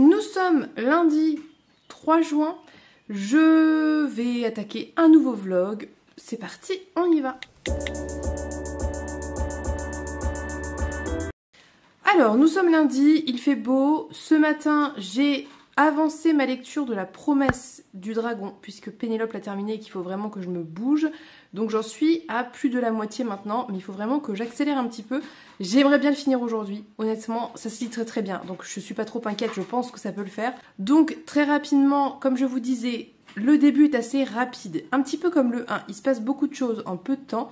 nous sommes lundi 3 juin. Je vais attaquer un nouveau vlog. C'est parti, on y va. Alors, nous sommes lundi, il fait beau. Ce matin, j'ai avancé ma lecture de la promesse du dragon, puisque Pénélope l'a terminée et qu'il faut vraiment que je me bouge. Donc j'en suis à plus de la moitié maintenant, mais il faut vraiment que j'accélère un petit peu. J'aimerais bien le finir aujourd'hui. Honnêtement, ça se lit très très bien, donc je suis pas trop inquiète, je pense que ça peut le faire. Donc très rapidement, comme je vous disais, le début est assez rapide, un petit peu comme le 1. Il se passe beaucoup de choses en peu de temps.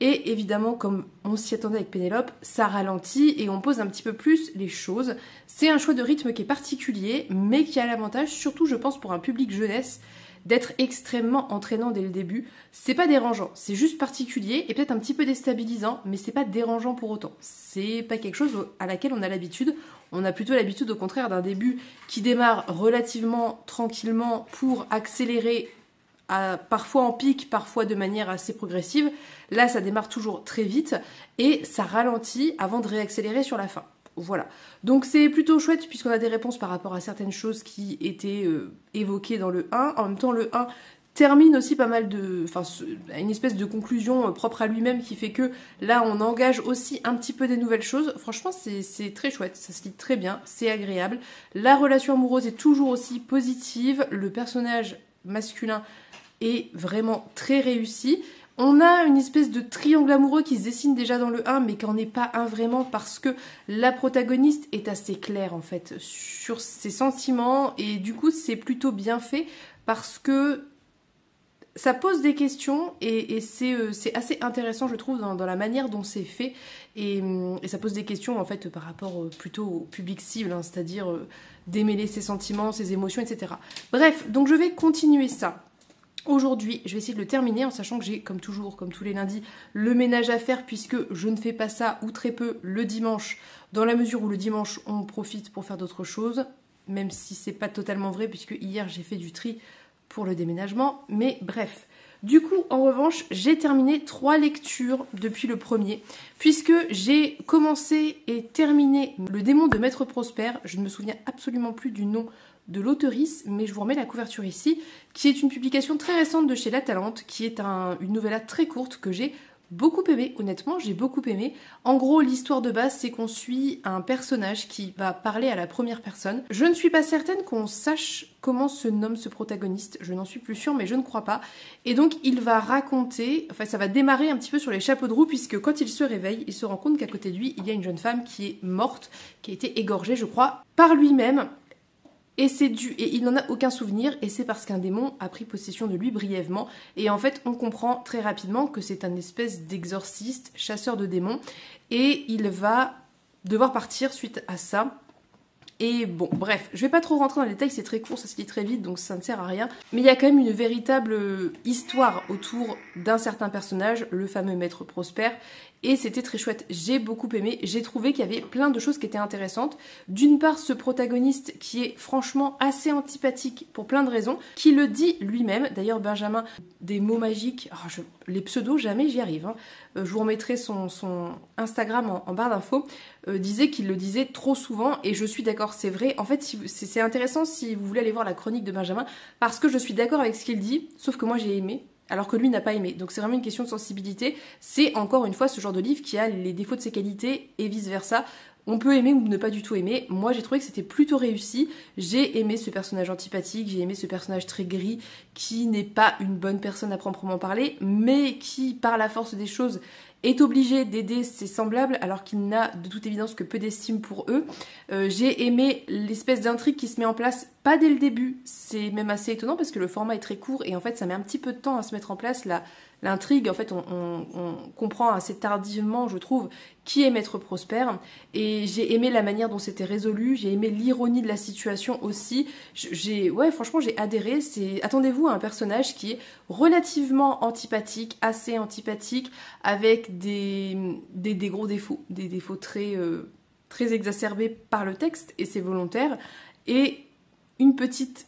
Et évidemment, comme on s'y attendait avec Pénélope, ça ralentit et on pose un petit peu plus les choses. C'est un choix de rythme qui est particulier, mais qui a l'avantage, surtout je pense pour un public jeunesse, d'être extrêmement entraînant dès le début. C'est pas dérangeant, c'est juste particulier et peut-être un petit peu déstabilisant, mais c'est pas dérangeant pour autant. C'est pas quelque chose à laquelle on a l'habitude. On a plutôt l'habitude au contraire d'un début qui démarre relativement tranquillement pour accélérer, parfois en pic, parfois de manière assez progressive. Là, ça démarre toujours très vite et ça ralentit avant de réaccélérer sur la fin. Voilà. Donc c'est plutôt chouette puisqu'on a des réponses par rapport à certaines choses qui étaient évoquées dans le 1. En même temps, le 1 termine aussi pas mal de... Enfin, une espèce de conclusion propre à lui-même qui fait que là, on engage aussi un petit peu des nouvelles choses. Franchement, c'est très chouette. Ça se lit très bien. C'est agréable. La relation amoureuse est toujours aussi positive. Le personnage masculin est vraiment très réussi. On a une espèce de triangle amoureux qui se dessine déjà dans le 1, mais qui n'en est pas un vraiment parce que la protagoniste est assez claire en fait sur ses sentiments et du coup c'est plutôt bien fait parce que ça pose des questions et c'est assez intéressant je trouve dans la manière dont c'est fait et ça pose des questions en fait par rapport plutôt au public cible, hein, c'est-à-dire démêler ses sentiments, ses émotions, etc. Bref, donc je vais continuer ça. Aujourd'hui, je vais essayer de le terminer en sachant que j'ai, comme toujours, comme tous les lundis, le ménage à faire puisque je ne fais pas ça ou très peu le dimanche, dans la mesure où le dimanche, on profite pour faire d'autres choses, même si c'est pas totalement vrai puisque hier, j'ai fait du tri pour le déménagement, mais bref. Du coup, en revanche, j'ai terminé 3 lectures depuis le premier, puisque j'ai commencé et terminé Le démon de Maître Prosper. Je ne me souviens absolument plus du nom de l'auteurice, mais je vous remets la couverture ici, qui est une publication très récente de chez La Talente, qui est une novella très courte que j'ai beaucoup aimée, honnêtement, j'ai beaucoup aimé. En gros, l'histoire de base, c'est qu'on suit un personnage qui va parler à la première personne. Je ne suis pas certaine qu'on sache comment se nomme ce protagoniste, je n'en suis plus sûre, mais je ne crois pas. Et donc, il va raconter, enfin, ça va démarrer un petit peu sur les chapeaux de roue, puisque quand il se réveille, il se rend compte qu'à côté de lui, il y a une jeune femme qui est morte, qui a été égorgée, je crois, par lui-même. Et il n'en a aucun souvenir, et c'est parce qu'un démon a pris possession de lui brièvement. Et en fait, on comprend très rapidement que c'est un espèce d'exorciste, chasseur de démons, et il va devoir partir suite à ça. Et bon, bref, je vais pas trop rentrer dans les détails, c'est très court, ça se lit très vite, donc ça ne sert à rien. Mais il y a quand même une véritable histoire autour d'un certain personnage, le fameux Maître Prosper, et c'était très chouette. J'ai beaucoup aimé, j'ai trouvé qu'il y avait plein de choses qui étaient intéressantes. D'une part, ce protagoniste qui est franchement assez antipathique pour plein de raisons, qui le dit lui-même. D'ailleurs, Benjamin, des mots magiques, les pseudos, jamais j'y arrive, hein. Je vous remettrai son Instagram en barre d'infos, disait qu'il le disait trop souvent, et je suis d'accord, c'est vrai. En fait, c'est intéressant si vous voulez aller voir la chronique de Benjamin, parce que je suis d'accord avec ce qu'il dit, sauf que moi j'ai aimé, alors que lui n'a pas aimé. Donc c'est vraiment une question de sensibilité. C'est encore une fois ce genre de livre qui a les défauts de ses qualités et vice versa. On peut aimer ou ne pas du tout aimer. Moi j'ai trouvé que c'était plutôt réussi. J'ai aimé ce personnage antipathique, j'ai aimé ce personnage très gris qui n'est pas une bonne personne à proprement parler, mais qui par la force des choses est obligé d'aider ses semblables alors qu'il n'a de toute évidence que peu d'estime pour eux. J'ai aimé l'espèce d'intrigue qui se met en place, pas dès le début, c'est même assez étonnant parce que le format est très court et en fait ça met un petit peu de temps à se mettre en place. L'intrigue, en fait, on comprend assez tardivement, je trouve, qui est Maître Prosper. Et j'ai aimé la manière dont c'était résolu, j'ai aimé l'ironie de la situation aussi. Ouais, franchement, j'ai adhéré. Attendez-vous à un personnage qui est relativement antipathique, assez antipathique, avec des gros défauts. Des défauts très, très exacerbés par le texte, et c'est volontaire. Et une petite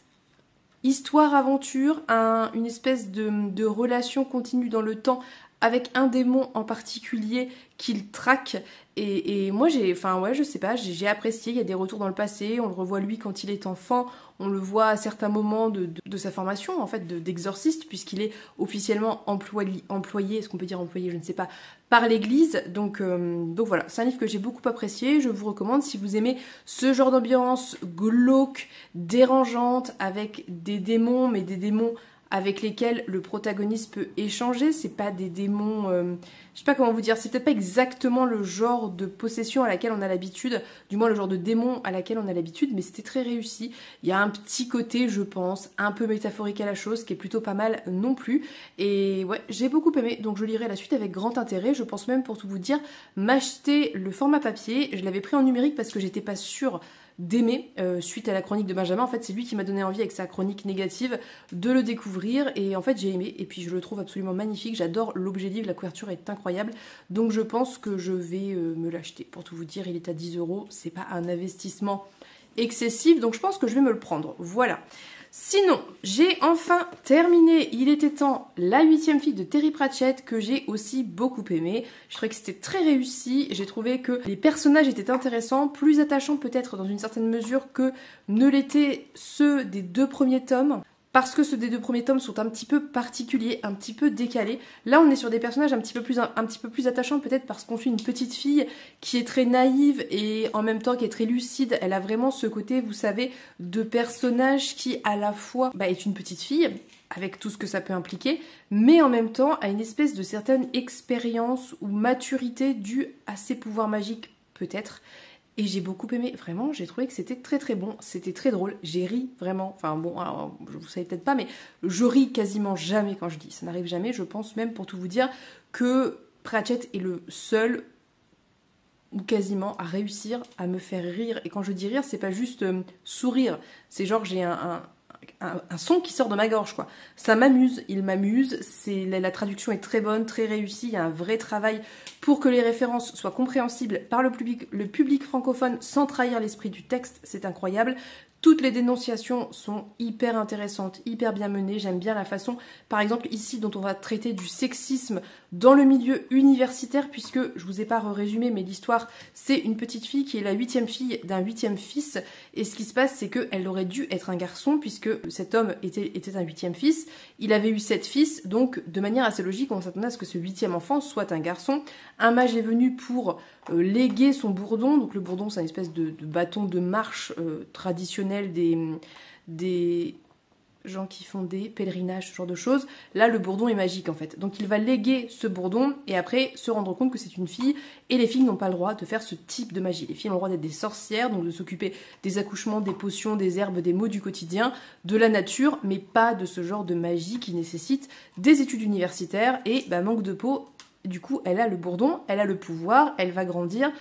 histoire-aventure, une espèce de relation continue dans le temps avec un démon en particulier qu'il traque. Et moi, je sais pas, j'ai apprécié. Il y a des retours dans le passé. On le revoit lui quand il est enfant. On le voit à certains moments de sa formation, en fait, d'exorciste, puisqu'il est officiellement employé, est-ce qu'on peut dire employé, je ne sais pas, par l'église. Donc voilà, c'est un livre que j'ai beaucoup apprécié. Je vous recommande si vous aimez ce genre d'ambiance glauque, dérangeante, avec des démons, mais des démons avec lesquels le protagoniste peut échanger. C'est pas des démons, je sais pas comment vous dire, c'est peut-être pas exactement le genre de possession à laquelle on a l'habitude, du moins le genre de démon à laquelle on a l'habitude, mais c'était très réussi. Il y a un petit côté, je pense, un peu métaphorique à la chose, qui est plutôt pas mal non plus. Et ouais, j'ai beaucoup aimé, donc je lirai la suite avec grand intérêt. Je pense même, pour tout vous dire, m'acheter le format papier. Je l'avais pris en numérique parce que j'étais pas sûre d'aimer, suite à la chronique de Benjamin. En fait, c'est lui qui m'a donné envie avec sa chronique négative de le découvrir, et en fait j'ai aimé, et puis je le trouve absolument magnifique. J'adore l'objet livre, la couverture est incroyable, donc je pense que je vais me l'acheter. Pour tout vous dire, il est à 10 €, c'est pas un investissement excessif, donc je pense que je vais me le prendre. Voilà. Sinon, j'ai enfin terminé Il était temps, la 8e fille de Terry Pratchett, que j'ai aussi beaucoup aimé. Je trouvais que c'était très réussi, j'ai trouvé que les personnages étaient intéressants, plus attachants peut-être dans une certaine mesure que ne l'étaient ceux des 2 premiers tomes. Parce que ceux des 2 premiers tomes sont un petit peu particuliers, un petit peu décalés. Là, on est sur des personnages un petit peu plus attachants, peut-être parce qu'on suit une petite fille qui est très naïve et en même temps qui est très lucide. Elle a vraiment ce côté, vous savez, de personnage qui à la fois est une petite fille, avec tout ce que ça peut impliquer, mais en même temps a une espèce de certaine expérience ou maturité due à ses pouvoirs magiques, peut-être. Et j'ai beaucoup aimé, vraiment, j'ai trouvé que c'était très très bon, c'était très drôle, j'ai ri vraiment, enfin bon, alors, vous savez peut-être pas, mais je ris quasiment jamais quand je lis, ça n'arrive jamais. Je pense même, pour tout vous dire, que Pratchett est le seul, ou quasiment, à réussir à me faire rire. Et quand je dis rire, c'est pas juste sourire, c'est genre j'ai un son qui sort de ma gorge, quoi. Ça m'amuse, il m'amuse, la traduction est très bonne, très réussie, il y a un vrai travail pour que les références soient compréhensibles par le public francophone sans trahir l'esprit du texte, c'est incroyable. Toutes les dénonciations sont hyper intéressantes, hyper bien menées. J'aime bien la façon, par exemple ici, dont on va traiter du sexisme dans le milieu universitaire, puisque, je vous ai pas résumé, mais l'histoire, c'est une petite fille qui est la 8e fille d'un 8e fils. Et ce qui se passe, c'est qu'elle aurait dû être un garçon, puisque cet homme était un 8e fils. Il avait eu 7 fils, donc de manière assez logique, on s'attendait à ce que ce 8e enfant soit un garçon. Un mage est venu pour léguer son bourdon. Donc le bourdon, c'est une espèce de bâton de marche traditionnel des gens qui font des pèlerinages, ce genre de choses. Là, le bourdon est magique en fait. Donc il va léguer ce bourdon et après se rendre compte que c'est une fille. Et les filles n'ont pas le droit de faire ce type de magie. Les filles ont le droit d'être des sorcières, donc de s'occuper des accouchements, des potions, des herbes, des maux du quotidien, de la nature, mais pas de ce genre de magie qui nécessite des études universitaires et manque de peau. Du coup, elle a le bourdon, elle a le pouvoir, elle va grandir.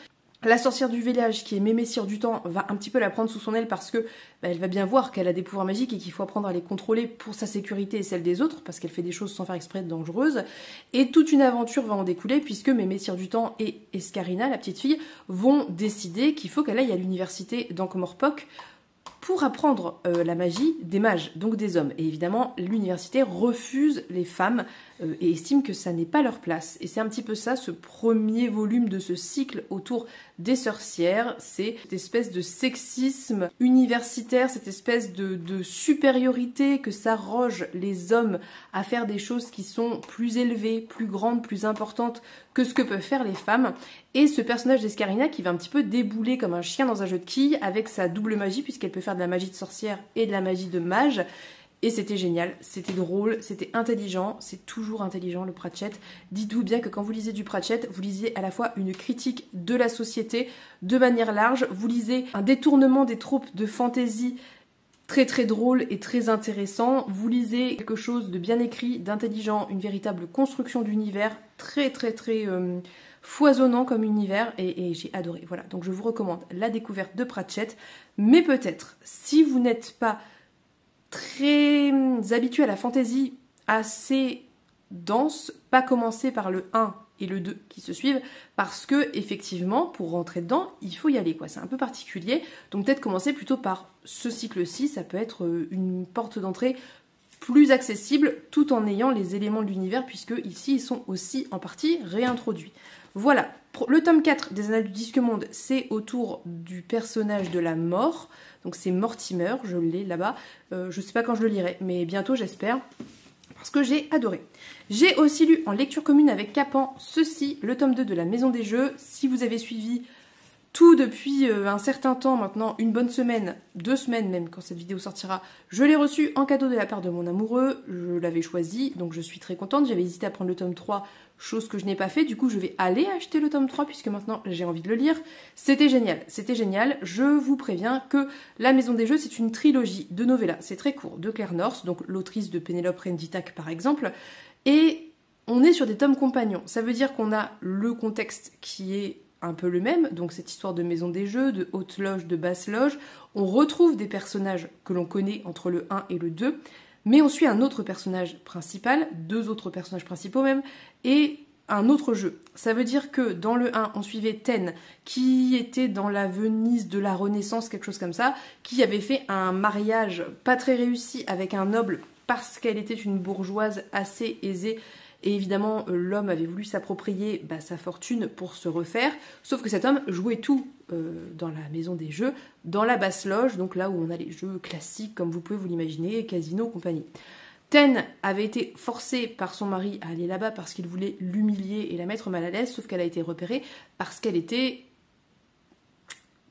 La sorcière du village, qui est Mémessire du Temps, va un petit peu la prendre sous son aile parce que elle va bien voir qu'elle a des pouvoirs magiques et qu'il faut apprendre à les contrôler pour sa sécurité et celle des autres, parce qu'elle fait des choses sans faire exprès dangereuses. Et toute une aventure va en découler, puisque Mémessire du Temps et Escarina, la petite fille, vont décider qu'il faut qu'elle aille à l'université d'Ankh-Morpork pour apprendre la magie des mages, donc des hommes. Et évidemment, l'université refuse les femmes et estime que ça n'est pas leur place. Et c'est un petit peu ça, ce premier volume de ce cycle autour des sorcières. C'est cette espèce de sexisme universitaire, cette espèce de supériorité que s'arrogent les hommes à faire des choses qui sont plus élevées, plus grandes, plus importantes que ce que peuvent faire les femmes. Et ce personnage d'Escarina qui va un petit peu débouler comme un chien dans un jeu de quilles avec sa double magie, puisqu'elle peut faire de la magie de sorcière et de la magie de mage. Et c'était génial, c'était drôle, c'était intelligent, c'est toujours intelligent le Pratchett. Dites-vous bien que quand vous lisez du Pratchett, vous lisez à la fois une critique de la société de manière large, vous lisez un détournement des tropes de fantasy très très drôle et très intéressant, vous lisez quelque chose de bien écrit, d'intelligent, une véritable construction d'univers très très très foisonnant comme univers et j'ai adoré. Voilà, donc je vous recommande la découverte de Pratchett, mais peut-être si vous n'êtes pas très habitué à la fantaisie assez dense, pas commencer par le 1 et le 2 qui se suivent, parce que effectivement, pour rentrer dedans, il faut y aller, quoi. C'est un peu particulier, donc peut-être commencer plutôt par ce cycle-ci, ça peut être une porte d'entrée plus accessible tout en ayant les éléments de l'univers puisque ici ils sont aussi en partie réintroduits. Voilà, le tome 4 des Annales du Disque Monde, c'est autour du personnage de la mort. Donc c'est Mortimer, je l'ai là-bas. Je sais pas quand je le lirai, mais bientôt j'espère. Parce que j'ai adoré. J'ai aussi lu en lecture commune avec Capan ceci, le tome 2 de la Maison des Jeux. Si vous avez suivi tout depuis un certain temps maintenant, une bonne semaine, 2 semaines même quand cette vidéo sortira, je l'ai reçu en cadeau de la part de mon amoureux, je l'avais choisi, donc je suis très contente. J'avais hésité à prendre le tome 3, chose que je n'ai pas fait, du coup je vais aller acheter le tome 3 puisque maintenant j'ai envie de le lire. C'était génial, je vous préviens que La Maison des Jeux c'est une trilogie de novellas, c'est très court, de Claire North, donc l'autrice de Pénélope Renditak par exemple, et on est sur des tomes compagnons, ça veut dire qu'on a le contexte qui est un peu le même, donc cette histoire de maison des jeux, de haute loge, de basse loge. On retrouve des personnages que l'on connaît entre le 1 et le 2, mais on suit un autre personnage principal, 2 autres personnages principaux même, et un autre jeu. Ça veut dire que dans le 1, on suivait Ten, qui était dans la Venise de la Renaissance, quelque chose comme ça, qui avait fait un mariage pas très réussi avec un noble parce qu'elle était une bourgeoise assez aisée. Et évidemment, l'homme avait voulu s'approprier sa fortune pour se refaire, sauf que cet homme jouait tout dans la maison des jeux, dans la basse loge, donc là où on a les jeux classiques, comme vous pouvez vous l'imaginer, casino, compagnie. Ten avait été forcée par son mari à aller là-bas parce qu'il voulait l'humilier et la mettre mal à l'aise, sauf qu'elle a été repérée parce qu'elle était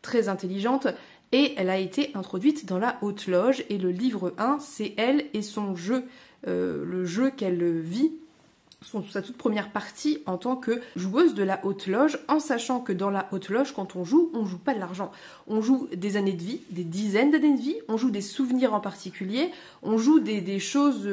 très intelligente et elle a été introduite dans la haute loge. Et le livre 1, c'est elle et son jeu, le jeu qu'elle vit, sa toute première partie en tant que joueuse de la haute loge, en sachant que dans la haute loge, quand on joue pas de l'argent. On joue des années de vie, des dizaines d'années de vie, on joue des souvenirs en particulier, on joue des choses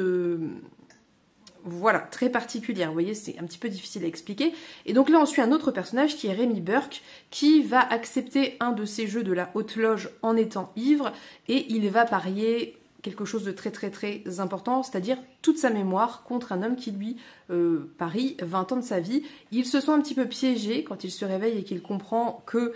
voilà, très particulières. Vous voyez, c'est un petit peu difficile à expliquer. Et donc là, on suit un autre personnage qui est Rémi Burke, qui va accepter un de ces jeux de la haute loge en étant ivre, et il va parier quelque chose de très très très important, c'est-à-dire toute sa mémoire contre un homme qui lui parie 20 ans de sa vie. Il se sent un petit peu piégé quand il se réveille et qu'il comprend que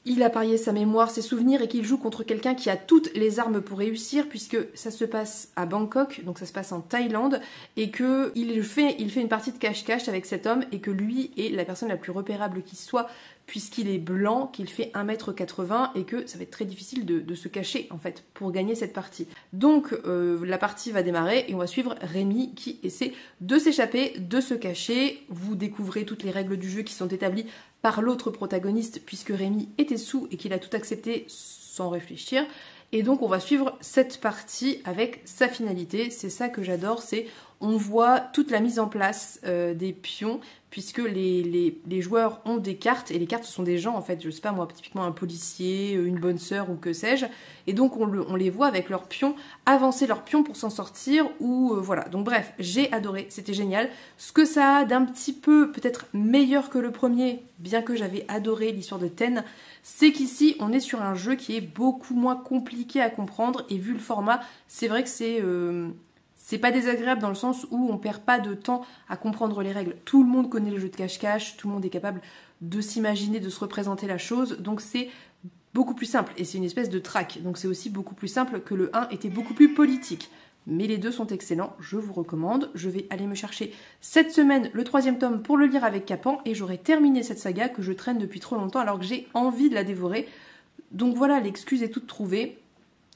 il a parié sa mémoire, ses souvenirs et qu'il joue contre quelqu'un qui a toutes les armes pour réussir puisque ça se passe à Bangkok, donc ça se passe en Thaïlande et que il fait une partie de cache-cache avec cet homme et que lui est la personne la plus repérable qui soit puisqu'il est blanc, qu'il fait 1m80 et que ça va être très difficile de se cacher en fait pour gagner cette partie. Donc la partie va démarrer et on va suivre Rémi qui essaie de s'échapper, de se cacher. Vous découvrez toutes les règles du jeu qui sont établies par l'autre protagoniste puisque Rémi était sous et qu'il a tout accepté sans réfléchir. Et donc on va suivre cette partie avec sa finalité. C'est ça que j'adore, c'est on voit toute la mise en place des pions puisque les joueurs ont des cartes et les cartes ce sont des gens en fait, je sais pas moi, typiquement un policier, une bonne sœur ou que sais-je. Et donc on les voit avec leurs pions, avancer leurs pions pour s'en sortir ou voilà. Donc bref, j'ai adoré, c'était génial. Ce que ça a d'un petit peu peut-être meilleur que le premier, bien que j'avais adoré l'histoire de Ten, c'est qu'ici on est sur un jeu qui est beaucoup moins compliqué à comprendre et vu le format, c'est vrai que c'est pas désagréable dans le sens où on perd pas de temps à comprendre les règles. Tout le monde connaît le jeu de cache-cache, tout le monde est capable de s'imaginer, de se représenter la chose, donc c'est beaucoup plus simple et c'est une espèce de track, donc c'est aussi beaucoup plus simple que le 1 était beaucoup plus politique. Mais les deux sont excellents, je vous recommande. Je vais aller me chercher cette semaine le 3e tome pour le lire avec Capan et j'aurai terminé cette saga que je traîne depuis trop longtemps alors que j'ai envie de la dévorer. Donc voilà, l'excuse est toute trouvée.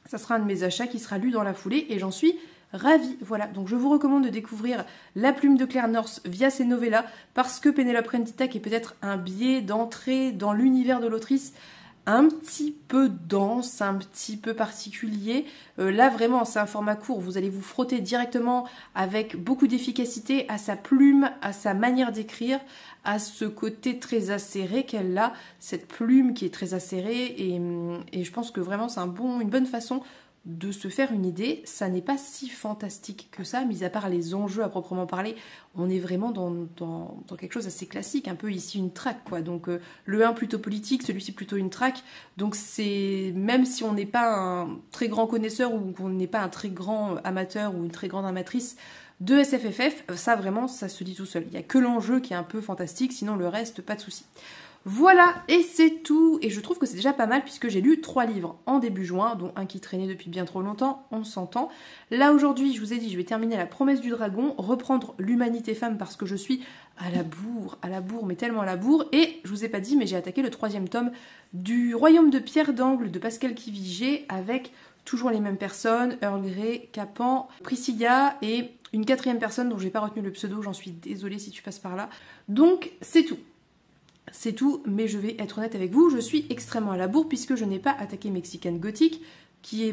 Ça sera un de mes achats qui sera lu dans la foulée et j'en suis ravie. Voilà, donc je vous recommande de découvrir La Plume de Claire North via ces novellas parce que Pénélope Renditak est peut-être un biais d'entrée dans l'univers de l'autrice un petit peu dense, un petit peu particulier. Là vraiment c'est un format court, vous allez vous frotter directement avec beaucoup d'efficacité à sa plume, à sa manière d'écrire, à ce côté très acéré qu'elle a, cette plume qui est très acérée et je pense que vraiment c'est une bonne façon de se faire une idée. Ça n'est pas si fantastique que ça, mis à part les enjeux à proprement parler. On est vraiment dans quelque chose assez classique, un peu ici une track quoi. Donc le 1 plutôt politique, celui-ci plutôt une track. Donc c'est, même si on n'est pas un très grand connaisseur ou qu'on n'est pas un très grand amateur ou une très grande amatrice de SFFF, ça vraiment ça se dit tout seul. Il n'y a que l'enjeu qui est un peu fantastique, sinon le reste pas de souci. Voilà, et c'est tout. Et je trouve que c'est déjà pas mal puisque j'ai lu 3 livres en début juin, dont un qui traînait depuis bien trop longtemps, on s'entend. Là aujourd'hui, je vous ai dit, je vais terminer La promesse du dragon, reprendre L'humanité femme parce que je suis à la bourre, mais tellement à la bourre. Et je vous ai pas dit, mais j'ai attaqué le 3e tome du Royaume de Pierre d'Angle de Pascal Quivigé avec toujours les mêmes personnes, Earl Grey, Capan, Priscilla et une 4e personne dont j'ai pas retenu le pseudo, j'en suis désolée si tu passes par là. Donc c'est tout. C'est tout, mais je vais être honnête avec vous, je suis extrêmement à la bourre puisque je n'ai pas attaqué Mexican Gothic, qui est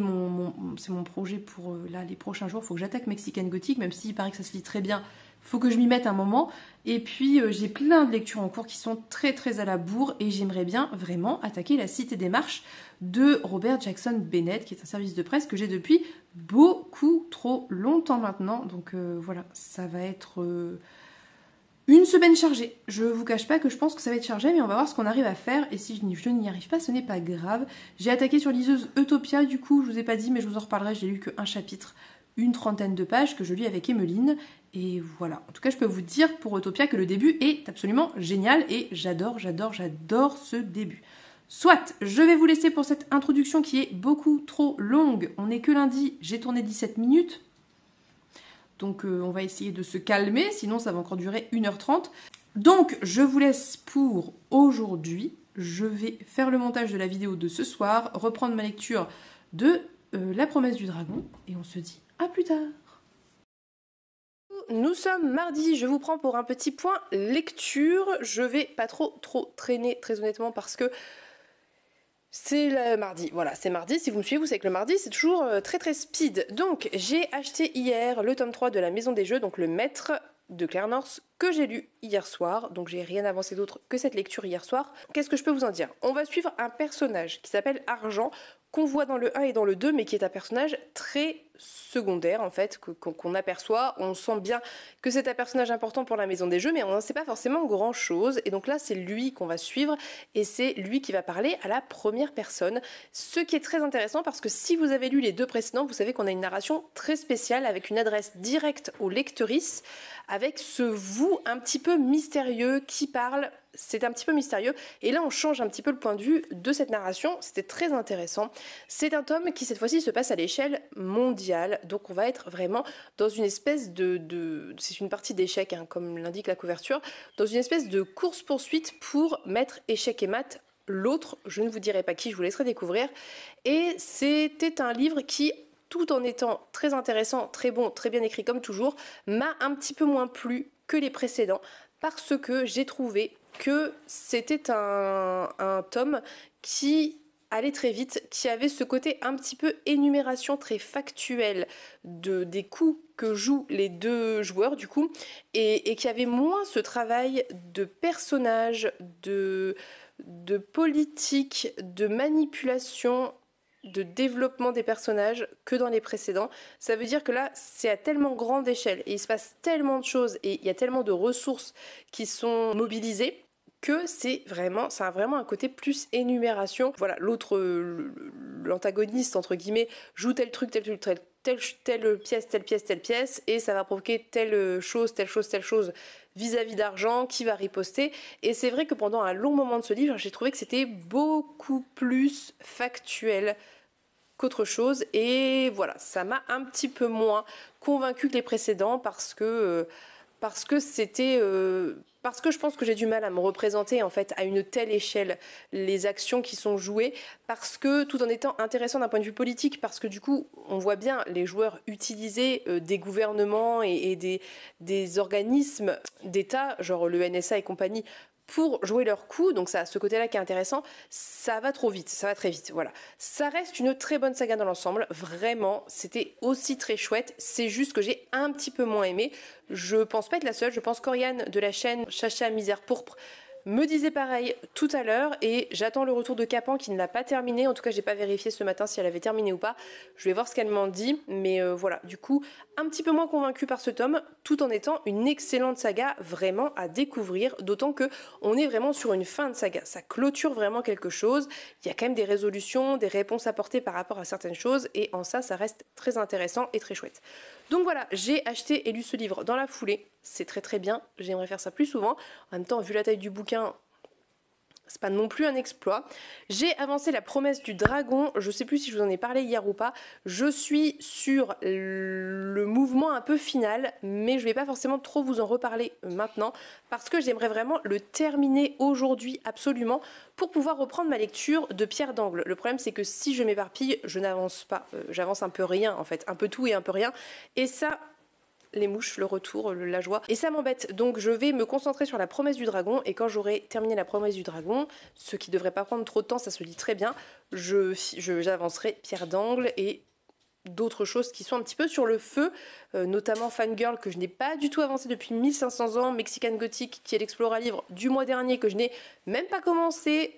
c'est mon projet pour là, les prochains jours. Il faut que j'attaque Mexican Gothic, même s'il paraît que ça se lit très bien, il faut que je m'y mette un moment. Et puis j'ai plein de lectures en cours qui sont très très à la bourre et j'aimerais bien vraiment attaquer La Cité des Marches de Robert Jackson Bennett, qui est un service de presse que j'ai depuis beaucoup trop longtemps maintenant. Donc voilà, ça va être... une semaine chargée. Je vous cache pas que je pense que ça va être chargé, mais on va voir ce qu'on arrive à faire. Et si je n'y arrive pas, ce n'est pas grave. J'ai attaqué sur liseuse Utopia, du coup, je vous ai pas dit, mais je vous en reparlerai. J'ai lu qu'un chapitre, une 30aine de pages que je lis avec Emeline. Et voilà. En tout cas, je peux vous dire pour Utopia que le début est absolument génial et j'adore ce début. Soit, je vais vous laisser pour cette introduction qui est beaucoup trop longue. On n'est que lundi, j'ai tourné 17 minutes. Donc on va essayer de se calmer, sinon ça va encore durer 1h30. Donc je vous laisse pour aujourd'hui. Je vais faire le montage de la vidéo de ce soir, reprendre ma lecture de La promesse du dragon, et on se dit à plus tard. Nous sommes mardi, je vous prends pour un petit point lecture. Je vais pas trop traîner très honnêtement parce que c'est le mardi, voilà, c'est mardi, si vous me suivez, vous savez que le mardi c'est toujours très speed. Donc j'ai acheté hier le tome 3 de La Maison des Jeux, donc le maître de Claire North, que j'ai lu hier soir, donc j'ai rien avancé d'autre que cette lecture hier soir. Qu'est-ce que je peux vous en dire? On va suivre un personnage qui s'appelle Argent, qu'on voit dans le 1 et dans le 2, mais qui est un personnage très secondaire en fait, qu'on aperçoit. On sent bien que c'est un personnage important pour la Maison des Jeux, mais on n'en sait pas forcément grand chose. Et donc là, c'est lui qu'on va suivre, et c'est lui qui va parler à la première personne. Ce qui est très intéressant parce que si vous avez lu les 2 précédents, vous savez qu'on a une narration très spéciale avec une adresse directe aux lectrices, avec ce vous un petit peu mystérieux qui parle. C'est un petit peu mystérieux et là on change un petit peu le point de vue de cette narration, c'était très intéressant. C'est un tome qui cette fois-ci se passe à l'échelle mondiale, donc on va être vraiment dans une espèce c'est une partie d'échecs hein, comme l'indique la couverture, dans une espèce de course-poursuite pour mettre échec et mat l'autre, je ne vous dirai pas qui, je vous laisserai découvrir. Et c'était un livre qui, tout en étant très intéressant, très bon, très bien écrit comme toujours, m'a un petit peu moins plu que les précédents parce que j'ai trouvé que c'était un tome qui allait très vite, qui avait ce côté un petit peu énumération très factuelle des coups que jouent les 2 joueurs du coup, et qui avait moins ce travail de personnage, de politique, de manipulation, de développement des personnages que dans les précédents. Ça veut dire que là, c'est à tellement grande échelle et il se passe tellement de choses et il y a tellement de ressources qui sont mobilisées que ça a vraiment un côté plus énumération. Voilà, l'antagoniste, entre guillemets, joue tel truc, telle pièce, et ça va provoquer telle chose vis-à-vis d'Argent qui va riposter. Et c'est vrai que pendant un long moment de ce livre, j'ai trouvé que c'était beaucoup plus factuel qu'autre chose. Et voilà, ça m'a un petit peu moins convaincue que les précédents parce que je pense que j'ai du mal à me représenter en fait à une telle échelle les actions qui sont jouées, parce que tout en étant intéressant d'un point de vue politique, parce que du coup on voit bien les joueurs utiliser des gouvernements et des organismes d'État, genre le NSA et compagnie, pour jouer leur coup, donc ça a ce côté-là qui est intéressant. Ça va trop vite, ça va très vite, voilà. Ça reste une très bonne saga dans l'ensemble, vraiment, c'était aussi très chouette, c'est juste que j'ai un petit peu moins aimé. Je pense pas être la seule, je pense qu'Oriane de la chaîne Chacha Misère Pourpre me disait pareil tout à l'heure, et j'attends le retour de Capan qui ne l'a pas terminé. En tout cas, j'ai pas vérifié ce matin si elle avait terminé ou pas. Je vais voir ce qu'elle m'en dit, mais voilà, du coup, un petit peu moins convaincue par ce tome, tout en étant une excellente saga vraiment à découvrir, d'autant que on est vraiment sur une fin de saga. Ça clôture vraiment quelque chose. Il y a quand même des résolutions, des réponses apportées par rapport à certaines choses, et en ça reste très intéressant et très chouette. Donc voilà, j'ai acheté et lu ce livre dans la foulée. C'est très bien, j'aimerais faire ça plus souvent. En même temps, vu la taille du bouquin, c'est pas non plus un exploit. J'ai avancé La promesse du dragon, je sais plus si je vous en ai parlé hier ou pas. Je suis sur le mouvement un peu final, mais je vais pas forcément trop vous en reparler maintenant, parce que j'aimerais vraiment le terminer aujourd'hui absolument, pour pouvoir reprendre ma lecture de Pierre d'Angle. Le problème c'est que si je m'éparpille, je n'avance pas, j'avance un peu rien en fait, un peu tout et un peu rien, et ça... les mouches, le retour, la joie. Et ça m'embête, donc je vais me concentrer sur La promesse du dragon, et quand j'aurai terminé La promesse du dragon, ce qui devrait pas prendre trop de temps, ça se lit très bien, j'avancerai Pierre d'Angle et d'autres choses qui sont un petit peu sur le feu, notamment Fangirl, que je n'ai pas du tout avancé depuis 1500 ans, Mexican Gothic, qui est l'explorat livre du mois dernier, que je n'ai même pas commencé.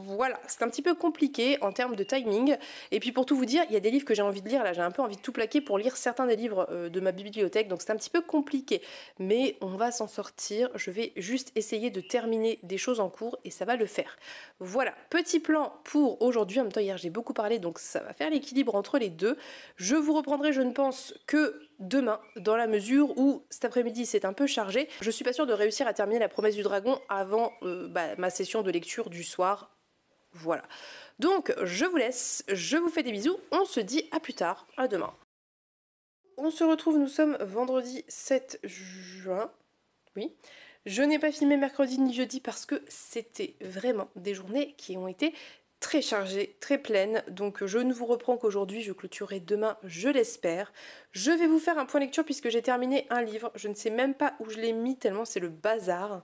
Voilà, c'est un petit peu compliqué en termes de timing. Et puis pour tout vous dire, il y a des livres que j'ai envie de lire, là j'ai un peu envie de tout plaquer pour lire certains des livres de ma bibliothèque, donc c'est un petit peu compliqué. Mais on va s'en sortir, je vais juste essayer de terminer des choses en cours et ça va le faire. Voilà, petit plan pour aujourd'hui. En même temps, hier j'ai beaucoup parlé, donc ça va faire l'équilibre entre les deux. Je vous reprendrai, je ne pense, que demain, dans la mesure où cet après-midi c'est un peu chargé. Je suis pas sûre de réussir à terminer La promesse du dragon avant ma session de lecture du soir. Voilà. Donc, je vous laisse, je vous fais des bisous, on se dit à plus tard, à demain. On se retrouve, nous sommes vendredi 7 juin, oui. Je n'ai pas filmé mercredi ni jeudi parce que c'était vraiment des journées qui ont été très chargées, très pleines, donc je ne vous reprends qu'aujourd'hui, je clôturerai demain, je l'espère. Je vais vous faire un point lecture puisque j'ai terminé un livre, je ne sais même pas où je l'ai mis tellement c'est le bazar.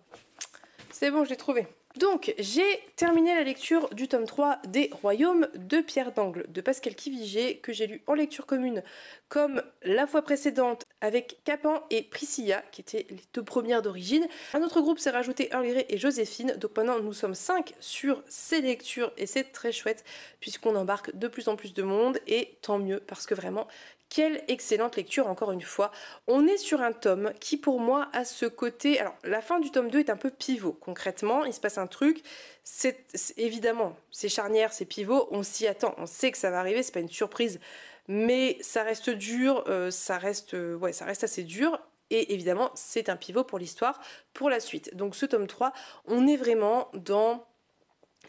C'est bon, je l'ai trouvé. Donc, j'ai terminé la lecture du tome 3 des Royaumes de Pierre d'Angle de Pascal Quivigé, que j'ai lu en lecture commune comme la fois précédente avec Capan et Priscilla, qui étaient les deux premières d'origine. Un autre groupe s'est rajouté Earl Grey et Joséphine, donc maintenant nous sommes 5 sur ces lectures et c'est très chouette puisqu'on embarque de plus en plus de monde et tant mieux parce que vraiment... quelle excellente lecture encore une fois. On est sur un tome qui pour moi a ce côté... Alors la fin du tome 2 est un peu pivot concrètement, il se passe un truc, évidemment c'est charnière, c'est pivot, on s'y attend, on sait que ça va arriver, c'est pas une surprise, mais ça reste dur, ça reste assez dur. Et évidemment c'est un pivot pour l'histoire, pour la suite. Donc ce tome 3, on est vraiment dans...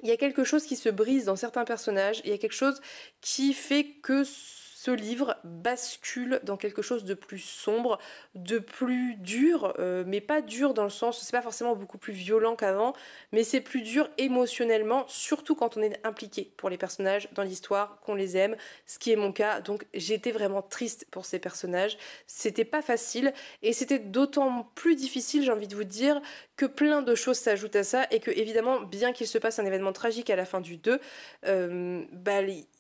il y a quelque chose qui se brise dans certains personnages, il y a quelque chose qui fait que ce livre bascule dans quelque chose de plus sombre, de plus dur, mais pas dur dans le sens, c'est pas forcément beaucoup plus violent qu'avant, mais c'est plus dur émotionnellement, surtout quand on est impliqué pour les personnages dans l'histoire, qu'on les aime, ce qui est mon cas, donc j'étais vraiment triste pour ces personnages, c'était pas facile, et c'était d'autant plus difficile, j'ai envie de vous dire, que plein de choses s'ajoutent à ça, et que évidemment, bien qu'il se passe un événement tragique à la fin du 2,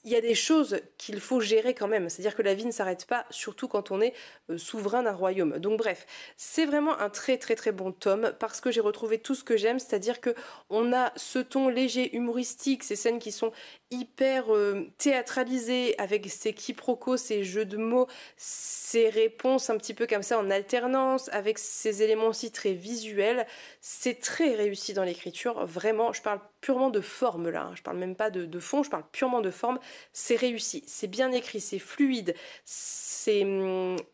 il y a des choses qu'il faut gérer quand même, c'est-à-dire que la vie ne s'arrête pas, surtout quand on est souverain d'un royaume. Donc bref, c'est vraiment un très très très bon tome, parce que j'ai retrouvé tout ce que j'aime, c'est-à-dire que on a ce ton léger, humoristique, ces scènes qui sont hyper théâtralisées, avec ces quiproquos, ces jeux de mots, ces réponses un petit peu comme ça en alternance, avec ces éléments aussi très visuels. C'est très réussi dans l'écriture, vraiment, je parle purement de forme là, je parle même pas de fond, je parle purement de forme. C'est réussi, c'est bien écrit, c'est fluide, c'est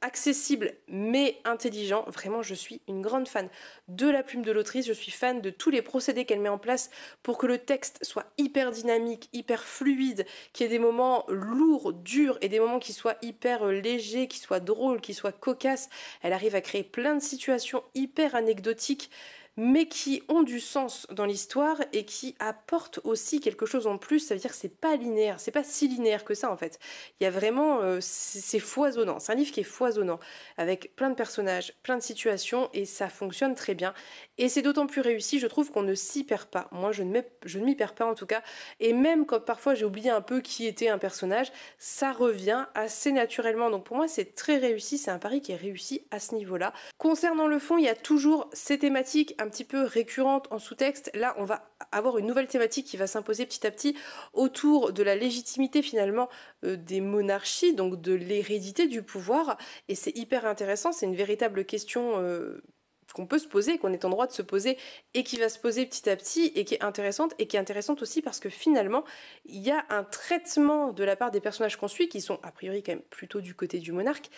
accessible mais intelligent. Vraiment, je suis une grande fan de la plume de l'autrice, je suis fan de tous les procédés qu'elle met en place pour que le texte soit hyper dynamique, hyper fluide, qu'il y ait des moments lourds, durs et des moments qui soient hyper légers, qui soient drôles, qui soient cocasses. Elle arrive à créer plein de situations hyper anecdotiques, mais qui ont du sens dans l'histoire et qui apportent aussi quelque chose en plus. Ça veut dire que c'est pas linéaire, c'est pas si linéaire que ça en fait. Il y a vraiment, c'est foisonnant, c'est un livre qui est foisonnant, avec plein de personnages, plein de situations, et ça fonctionne très bien. Et c'est d'autant plus réussi, je trouve, qu'on ne s'y perd pas. Moi, je ne m'y perds pas en tout cas, et même quand parfois j'ai oublié un peu qui était un personnage, ça revient assez naturellement. Donc pour moi, c'est très réussi, c'est un pari qui est réussi à ce niveau-là. Concernant le fond, il y a toujours ces thématiques un petit peu récurrentes en sous-texte. Là, on va avoir une nouvelle thématique qui va s'imposer petit à petit autour de la légitimité finalement des monarchies, donc de l'hérédité du pouvoir, et c'est hyper intéressant, c'est une véritable question qu'on peut se poser, qu'on est en droit de se poser, et qui va se poser petit à petit, et qui est intéressante aussi parce que finalement, il y a un traitement de la part des personnages qu'on suit, qui sont a priori quand même plutôt du côté du monarque,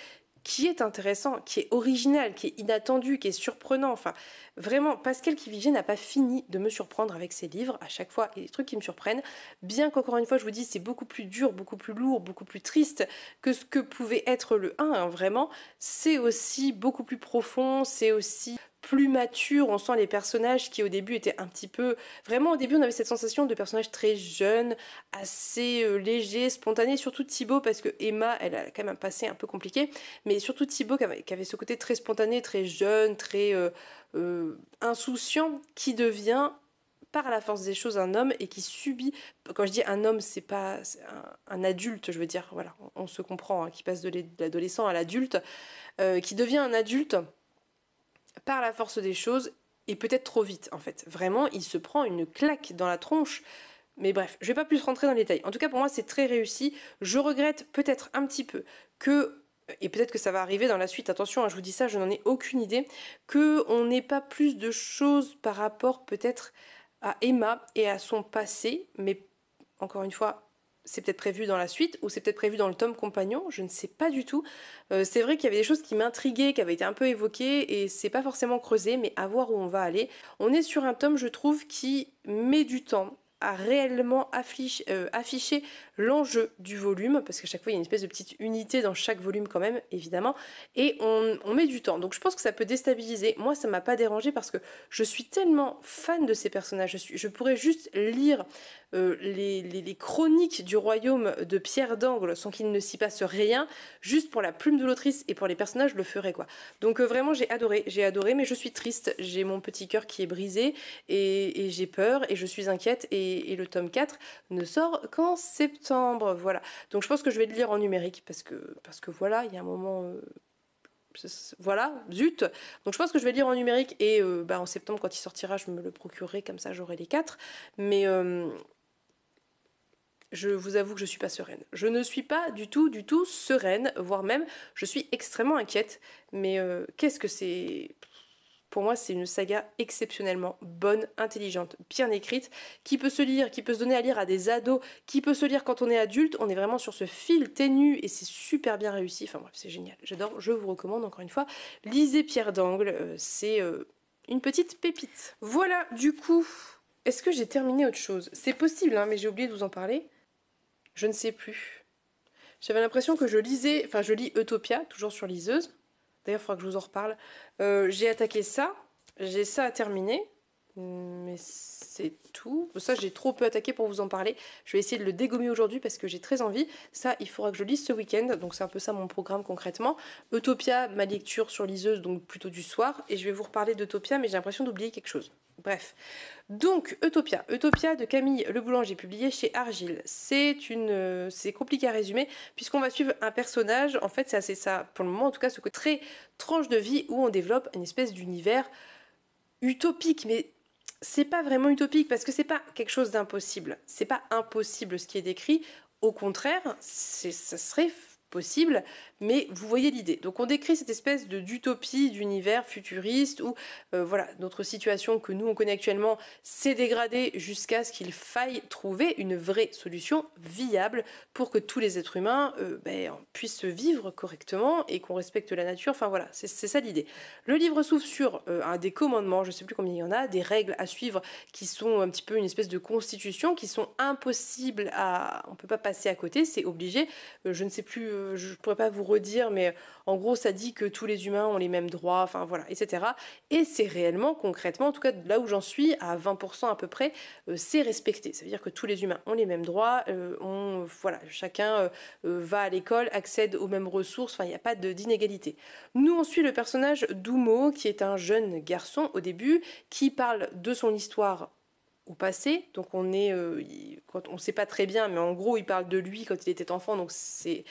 qui est intéressant, qui est original, qui est inattendu, qui est surprenant. Enfin, vraiment, Pascal Quivigé n'a pas fini de me surprendre avec ses livres. À chaque fois, il y a des trucs qui me surprennent. Bien qu'encore une fois, je vous dis, c'est beaucoup plus dur, beaucoup plus lourd, beaucoup plus triste que ce que pouvait être le 1, hein, vraiment. C'est aussi beaucoup plus profond, c'est aussi plus mature, on sent les personnages qui au début étaient un petit peu... Vraiment au début on avait cette sensation de personnages très jeunes, assez légers, spontanés, surtout Thibaut parce que Emma elle a quand même un passé un peu compliqué, mais surtout Thibaut qui avait ce côté très spontané, très jeune, très insouciant, qui devient par la force des choses un homme et qui subit, quand je dis un homme c'est pas un adulte je veux dire, voilà, on se comprend, hein, qui passe de l'adolescent à l'adulte, qui devient un adulte par la force des choses, et peut-être trop vite en fait. Vraiment, il se prend une claque dans la tronche. Mais bref, je vais pas plus rentrer dans les détails. En tout cas, pour moi, c'est très réussi. Je regrette peut-être un petit peu que, et peut-être que ça va arriver dans la suite, attention, hein, je vous dis ça, je n'en ai aucune idée, qu'on n'ait pas plus de choses par rapport peut-être à Emma et à son passé, mais encore une fois, c'est peut-être prévu dans la suite ou c'est peut-être prévu dans le tome compagnon, je ne sais pas du tout. C'est vrai qu'il y avait des choses qui m'intriguaient, qui avaient été un peu évoquées et c'est pas forcément creusé, mais à voir où on va aller. On est sur un tome, je trouve, qui met du temps à réellement afficher l'enjeu du volume, parce qu'à chaque fois il y a une espèce de petite unité dans chaque volume quand même, évidemment, et on met du temps. Donc je pense que ça peut déstabiliser. Moi ça m'a pas dérangé parce que je suis tellement fan de ces personnages. Je pourrais juste lire les chroniques du royaume de Pierre d'Angle sans qu'il ne s'y passe rien, juste pour la plume de l'autrice et pour les personnages, je le ferais quoi. Donc vraiment j'ai adoré, mais je suis triste, j'ai mon petit cœur qui est brisé et j'ai peur et je suis inquiète et le tome 4 ne sort qu'en septembre, voilà. Donc je pense que je vais le lire en numérique parce que voilà, il y a un moment... voilà, zut. Donc je pense que je vais le lire en numérique et en septembre quand il sortira je me le procurerai, comme ça j'aurai les 4. Mais je vous avoue que je suis pas sereine. Je ne suis pas du tout sereine, voire même je suis extrêmement inquiète. Mais qu'est-ce que c'est... Pour moi, c'est une saga exceptionnellement bonne, intelligente, bien écrite, qui peut se lire, qui peut se donner à lire à des ados, qui peut se lire quand on est adulte. On est vraiment sur ce fil ténu et c'est super bien réussi. Enfin bref, c'est génial. J'adore, je vous recommande encore une fois. Lisez Pierre d'Angle, c'est une petite pépite. Voilà, du coup, est-ce que j'ai terminé autre chose? C'est possible, hein, mais j'ai oublié de vous en parler. Je ne sais plus. J'avais l'impression que je lisais, enfin je lis Utopia, toujours sur liseuse. D'ailleurs, il faudra que je vous en reparle. J'ai attaqué ça. J'ai ça à terminer. Mais c'est tout. Ça, j'ai trop peu attaqué pour vous en parler. Je vais essayer de le dégommer aujourd'hui parce que j'ai très envie. Ça, il faudra que je lise ce week-end. Donc, c'est un peu ça mon programme concrètement. Utopia, ma lecture sur liseuse, donc plutôt du soir. Et je vais vous reparler d'Utopia, mais j'ai l'impression d'oublier quelque chose. Bref. Donc, Utopia de Camille Le Boulanger, publié chez Argile. C'est compliqué à résumer, puisqu'on va suivre un personnage. En fait, c'est assez ça, pour le moment, en tout cas, ce côté très tranche de vie où on développe une espèce d'univers utopique, mais c'est pas vraiment utopique parce que c'est pas quelque chose d'impossible. C'est pas impossible ce qui est décrit. Au contraire, ça serait possible, mais vous voyez l'idée. Donc on décrit cette espèce d'utopie d'univers futuriste où voilà, notre situation que nous on connaît actuellement s'est dégradée jusqu'à ce qu'il faille trouver une vraie solution viable pour que tous les êtres humains puissent vivre correctement et qu'on respecte la nature. Enfin voilà, c'est ça l'idée. Le livre s'ouvre sur des commandements, je sais plus combien il y en a, des règles à suivre qui sont un petit peu une espèce de constitution, qui sont impossibles à... On peut pas passer à côté, c'est obligé. Je ne sais plus, je pourrais pas vous redire, mais en gros ça dit que tous les humains ont les mêmes droits, enfin voilà, etc. Et c'est réellement, concrètement, en tout cas là où j'en suis, à 20% à peu près, c'est respecté. Ça veut dire que tous les humains ont les mêmes droits, voilà, chacun va à l'école, accède aux mêmes ressources, enfin il n'y a pas d'inégalité. Nous on suit le personnage d'Umo, qui est un jeune garçon au début, qui parle de son histoire au passé, donc on est, quand on sait pas très bien, mais en gros il parle de lui quand il était enfant, donc c'est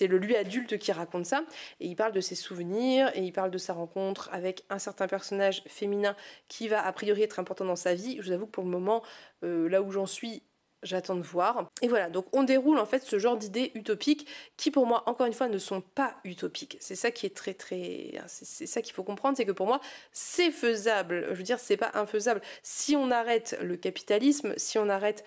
le lui adulte qui raconte ça, et il parle de ses souvenirs, et il parle de sa rencontre avec un certain personnage féminin qui va a priori être important dans sa vie. Je vous avoue que pour le moment, là où j'en suis, J'attends de voir. Et voilà, donc on déroule en fait ce genre d'idées utopiques qui pour moi, encore une fois, ne sont pas utopiques. C'est ça qui est c'est ça qu'il faut comprendre, c'est que pour moi, c'est faisable. Je veux dire, c'est pas infaisable. Si on arrête le capitalisme, si on arrête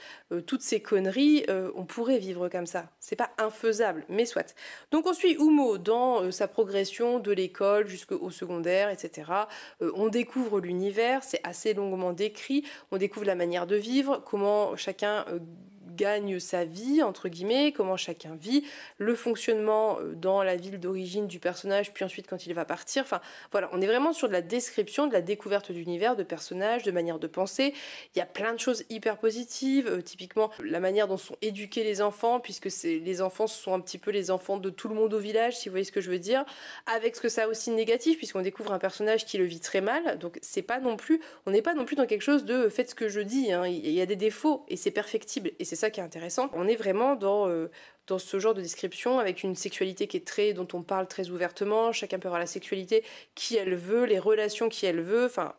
toutes ces conneries, on pourrait vivre comme ça. C'est pas infaisable, mais soit. Donc on suit Umo dans sa progression de l'école jusqu'au secondaire, etc. On découvre l'univers, c'est assez longuement décrit. On découvre la manière de vivre, comment chacun gagne sa vie, entre guillemets, comment chacun vit, le fonctionnement dans la ville d'origine du personnage, puis ensuite quand il va partir. Enfin, voilà, on est vraiment sur de la description, de la découverte d'univers, de personnages, de manière de penser. Il y a plein de choses hyper positives, typiquement la manière dont sont éduqués les enfants, puisque les enfants sont un petit peu les enfants de tout le monde au village, si vous voyez ce que je veux dire, avec ce que ça a aussi de négatif, puisqu'on découvre un personnage qui le vit très mal, donc c'est pas non plus, on n'est pas non plus dans quelque chose de faites ce que je dis, hein. Il y a des défauts, et c'est perfectible, et c'est ça qui est intéressant. On est vraiment dans ce genre de description avec une sexualité dont on parle très ouvertement, chacun peut avoir la sexualité qui elle veut, les relations qui elle veut, enfin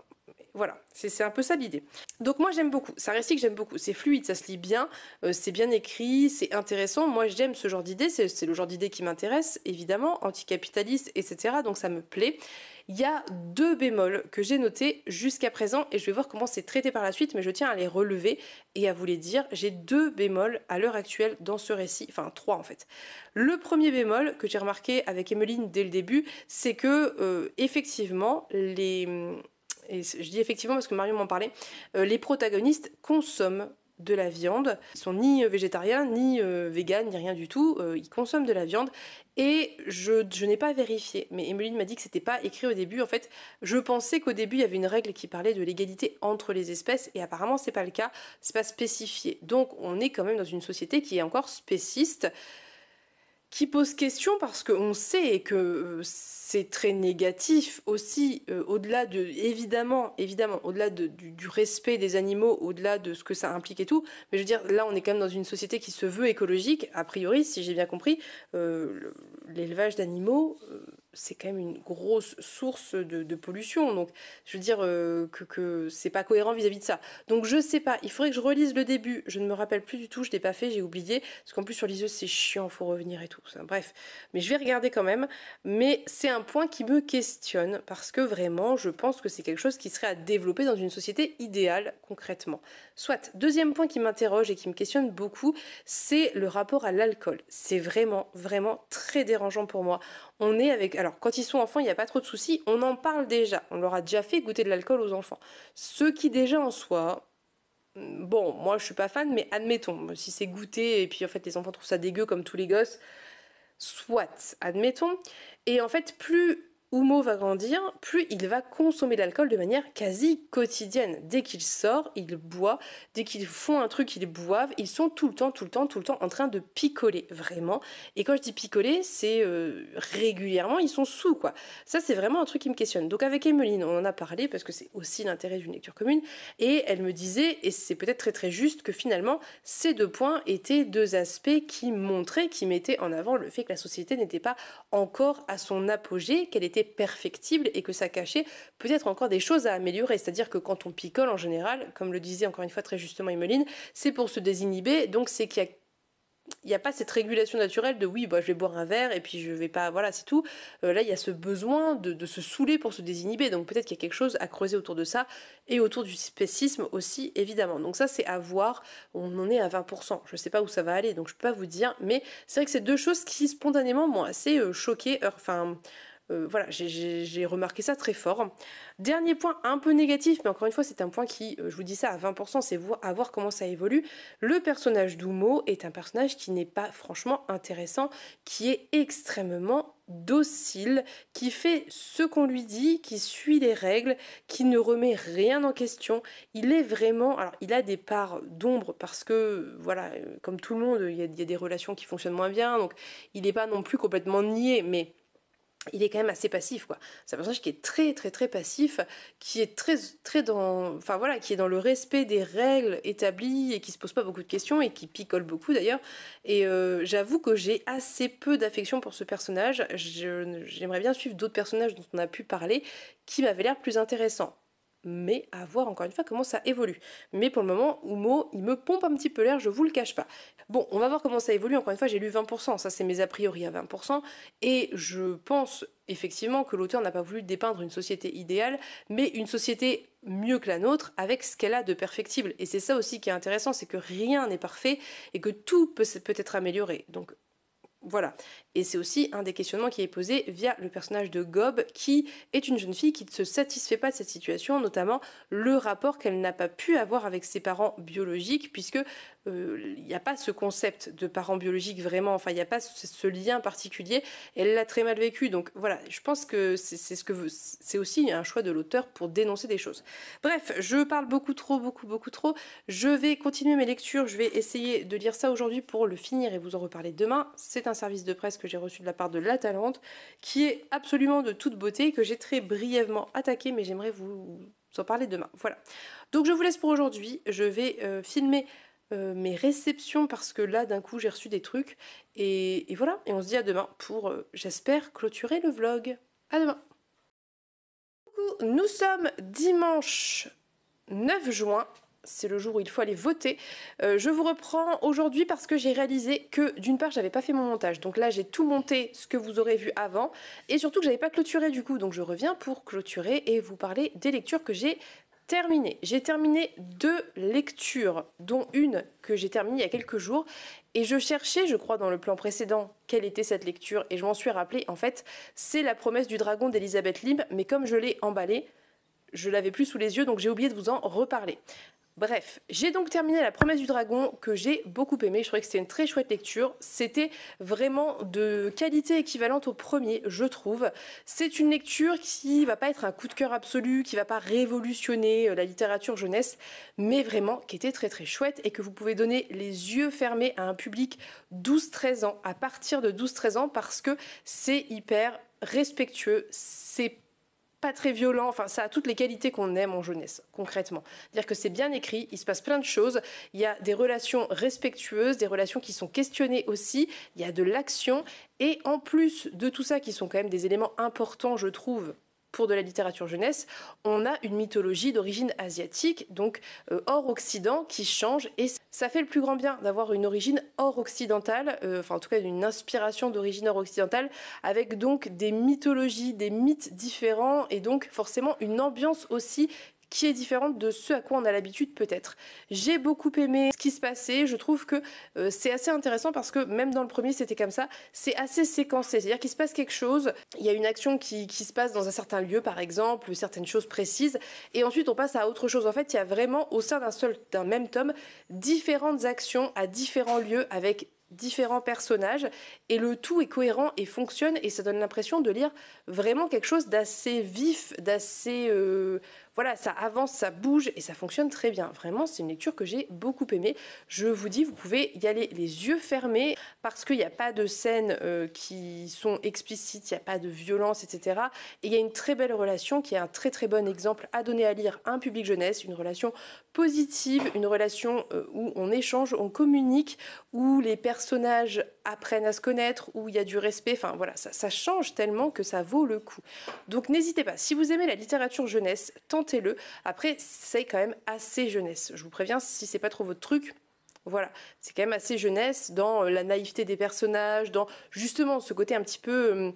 voilà, c'est un peu ça l'idée. Donc moi j'aime beaucoup, ça récit que j'aime beaucoup, c'est fluide, ça se lit bien, c'est bien écrit, c'est intéressant, moi j'aime ce genre d'idée, c'est le genre d'idée qui m'intéresse, évidemment, anticapitaliste, etc. Donc ça me plaît. Il y a 2 bémols que j'ai notés jusqu'à présent et je vais voir comment c'est traité par la suite, mais je tiens à les relever et à vous les dire. J'ai 2 bémols à l'heure actuelle dans ce récit, enfin 3 en fait. Le premier bémol que j'ai remarqué avec Emmeline dès le début, c'est que effectivement et je dis effectivement parce que Marion m'en parlait, les protagonistes consomment de la viande. Ils sont ni végétariens, ni véganes, ni rien du tout. Ils consomment de la viande. Et je n'ai pas vérifié, mais Emmeline m'a dit que c'était pas écrit au début. En fait, je pensais qu'au début, il y avait une règle qui parlait de l'égalité entre les espèces, et apparemment, c'est pas le cas. C'est pas spécifié. Donc, on est quand même dans une société qui est encore spéciste, qui pose question parce qu'on sait que c'est très négatif aussi, au-delà de, évidemment, au-delà du respect des animaux, au-delà de ce que ça implique et tout, mais je veux dire, là on est quand même dans une société qui se veut écologique, a priori, si j'ai bien compris, l'élevage d'animaux, c'est quand même une grosse source de pollution, donc je veux dire que c'est pas cohérent vis-à-vis de ça. Donc je sais pas, il faudrait que je relise le début, je ne me rappelle plus du tout, je l'ai pas fait, j'ai oublié, parce qu'en plus sur liseuse c'est chiant, faut revenir et tout, ça. Bref, mais je vais regarder quand même, mais c'est un point qui me questionne, parce que vraiment je pense que c'est quelque chose qui serait à développer dans une société idéale, concrètement. Soit, deuxième point qui m'interroge et qui me questionne beaucoup, c'est le rapport à l'alcool. C'est vraiment, vraiment très dérangeant pour moi. On est avec... Alors, quand ils sont enfants, il n'y a pas trop de soucis, on en parle déjà. On leur a déjà fait goûter de l'alcool aux enfants. Ce qui déjà en soi... Bon, moi je suis pas fan, mais admettons, si c'est goûté et puis en fait les enfants trouvent ça dégueu comme tous les gosses, soit, admettons. Et en fait, plus Umo va grandir, plus il va consommer de l'alcool de manière quasi quotidienne. Dès qu'il sort, il boit. Dès qu'ils font un truc, ils boivent. Ils sont tout le temps en train de picoler, vraiment. Et quand je dis picoler, c'est régulièrement, ils sont sous, quoi. Ça, c'est vraiment un truc qui me questionne. Donc avec Emmeline, on en a parlé, parce que c'est aussi l'intérêt d'une lecture commune, et elle me disait, et c'est peut-être très très juste, que finalement, ces 2 points étaient 2 aspects qui montraient, qui mettaient en avant le fait que la société n'était pas encore à son apogée, qu'elle était perfectible et que ça cachait peut-être encore des choses à améliorer. C'est-à-dire que quand on picole en général, comme le disait encore une fois très justement Emmeline, c'est pour se désinhiber, donc c'est qu'il y a pas cette régulation naturelle de oui, bah, je vais boire un verre et puis je vais pas, voilà, c'est tout. Là, il y a ce besoin de se saouler pour se désinhiber, donc peut-être qu'il y a quelque chose à creuser autour de ça et autour du spécisme aussi, évidemment. Donc ça, c'est à voir. On en est à 20%. Je sais pas où ça va aller, donc je peux pas vous dire, mais c'est vrai que c'est 2 choses qui spontanément m'ont assez choquée. Enfin. Voilà, j'ai remarqué ça très fort. Dernier point un peu négatif, mais encore une fois, c'est un point qui, je vous dis ça à 20%, c'est à voir comment ça évolue. Le personnage d'Umo est un personnage qui n'est pas franchement intéressant, qui est extrêmement docile, qui fait ce qu'on lui dit, qui suit les règles, qui ne remet rien en question. Il est vraiment... Alors, il a des parts d'ombre parce que, voilà, comme tout le monde, il y a des relations qui fonctionnent moins bien, donc il n'est pas non plus complètement niais, mais... il est quand même assez passif, quoi. C'est un personnage qui est très très très passif, qui est très dans... Enfin voilà, qui est dans le respect des règles établies et qui se pose pas beaucoup de questions et qui picole beaucoup d'ailleurs. Et j'avoue que j'ai assez peu d'affection pour ce personnage. J'aimerais bien suivre d'autres personnages dont on a pu parler qui m'avaient l'air plus intéressants. mais à voir encore une fois comment ça évolue. Mais pour le moment, Oumo, il me pompe un petit peu l'air, je vous le cache pas. Bon, on va voir comment ça évolue, encore une fois j'ai lu 20%, ça c'est mes a priori à 20%, et je pense effectivement que l'auteur n'a pas voulu dépeindre une société idéale, mais une société mieux que la nôtre, avec ce qu'elle a de perfectible. Et c'est ça aussi qui est intéressant, c'est que rien n'est parfait, et que tout peut être amélioré. Donc voilà. Et c'est aussi un des questionnements qui est posé via le personnage de Gob, qui est une jeune fille qui ne se satisfait pas de cette situation, notamment le rapport qu'elle n'a pas pu avoir avec ses parents biologiques, puisque il n'y a pas ce concept de parents biologiques vraiment, enfin il n'y a pas ce lien particulier, elle l'a très mal vécu, donc voilà, je pense que c'est aussi un choix de l'auteur pour dénoncer des choses. Bref, je parle beaucoup trop, je vais continuer mes lectures, je vais essayer de lire ça aujourd'hui pour le finir et vous en reparler demain. C'est un service de presse que j'ai reçu de la part de La Talente, qui est absolument de toute beauté, que j'ai très brièvement attaqué, mais j'aimerais vous en parler demain. Voilà. Donc je vous laisse pour aujourd'hui, je vais filmer mes réceptions parce que là d'un coup j'ai reçu des trucs et voilà, et on se dit à demain pour j'espère clôturer le vlog. À demain. Nous sommes dimanche 9 juin, c'est le jour où il faut aller voter. Je vous reprends aujourd'hui parce que j'ai réalisé que d'une part j'avais pas fait mon montage, donc là j'ai tout monté ce que vous aurez vu avant, et surtout que j'avais pas clôturé du coup, donc je reviens pour clôturer et vous parler des lectures que j'ai terminées. J'ai terminé 2 lectures, dont une que j'ai terminée il y a quelques jours, et je cherchais, je crois dans le plan précédent, quelle était cette lecture, et je m'en suis rappelé, en fait c'est La promesse du dragon d'Elisabeth Lim, mais comme je l'ai emballée, je l'avais plus sous les yeux, donc j'ai oublié de vous en reparler. Bref, j'ai donc terminé La promesse du dragon, que j'ai beaucoup aimé, je trouvais que c'était une très chouette lecture, c'était vraiment de qualité équivalente au premier, je trouve. C'est une lecture qui va pas être un coup de cœur absolu, qui va pas révolutionner la littérature jeunesse, mais vraiment qui était très très chouette et que vous pouvez donner les yeux fermés à un public 12-13 ans, à partir de 12-13 ans, parce que c'est hyper respectueux, c'est pas très violent, enfin ça a toutes les qualités qu'on aime en jeunesse, concrètement. C'est-à-dire que c'est bien écrit, il se passe plein de choses, il y a des relations respectueuses, des relations qui sont questionnées aussi, il y a de l'action, et en plus de tout ça qui sont quand même des éléments importants, je trouve, pour de la littérature jeunesse, on a une mythologie d'origine asiatique, donc hors occident, qui change, et ça fait le plus grand bien d'avoir une origine hors occidentale, enfin en tout cas une inspiration d'origine hors occidentale, avec donc des mythologies, des mythes différents, et donc forcément une ambiance aussi qui est différente de ce à quoi on a l'habitude peut-être. J'ai beaucoup aimé ce qui se passait, je trouve que c'est assez intéressant parce que même dans le premier c'était comme ça, c'est assez séquencé, c'est-à-dire qu'il se passe quelque chose, il y a une action qui se passe dans un certain lieu par exemple, certaines choses précises, et ensuite on passe à autre chose. En fait il y a vraiment au sein d'un même tome différentes actions à différents lieux avec différents personnages et le tout est cohérent et fonctionne et ça donne l'impression de lire vraiment quelque chose d'assez vif, d'assez voilà, ça avance, ça bouge et ça fonctionne très bien. Vraiment, c'est une lecture que j'ai beaucoup aimée. Je vous dis, vous pouvez y aller les yeux fermés parce qu'il n'y a pas de scènes qui sont explicites, il n'y a pas de violence, etc. Et il y a une très belle relation qui est un très très bon exemple à donner à lire à un public jeunesse, une relation positive, une relation où on échange, on communique, où les personnages apprennent à se connaître, où il y a du respect, enfin voilà, ça change tellement que ça vaut le coup. Donc n'hésitez pas, si vous aimez la littérature jeunesse, tentez-le. Après, c'est quand même assez jeunesse. Je vous préviens, si c'est pas trop votre truc, voilà, c'est quand même assez jeunesse dans la naïveté des personnages, dans justement ce côté un petit peu